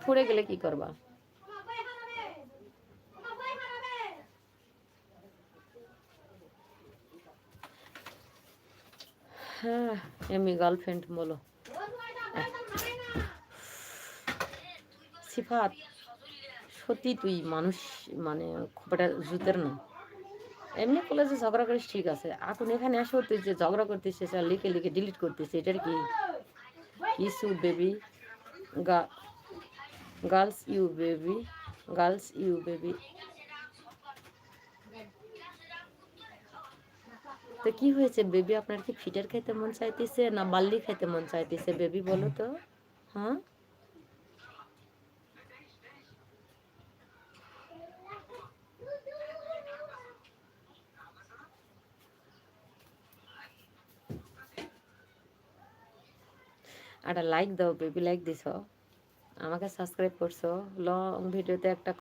ফুড়ে গেলে কি করবা? হ্যাঁ, এমনি গার্লফ্রেন্ড বলো। সিফাত, সত্যি তুই মানুষ মানে খুব একটা জুতের না। এমনি কলেজে ঝগড়া করিস ঠিক আছে, এখন এখানে আসো তুই যে ঝগড়া করতিস সেটা লিখে লিখে ডিলিট করতিস, এটার কি কিছু baby? Girls you baby, girls you baby. তো কি হয়েছে বেবি, আপনার কি ফিটার খাইতে মন চাইতেছে না বাল্লি খাইতে মন চাইতেছে বেবি, বলো তো? হ্যাঁ, একটা লাইক দাও বেবি, লাইক দিছ, আমাকে সাবস্ক্রাইব করছো, লং ভিডিওতে একটা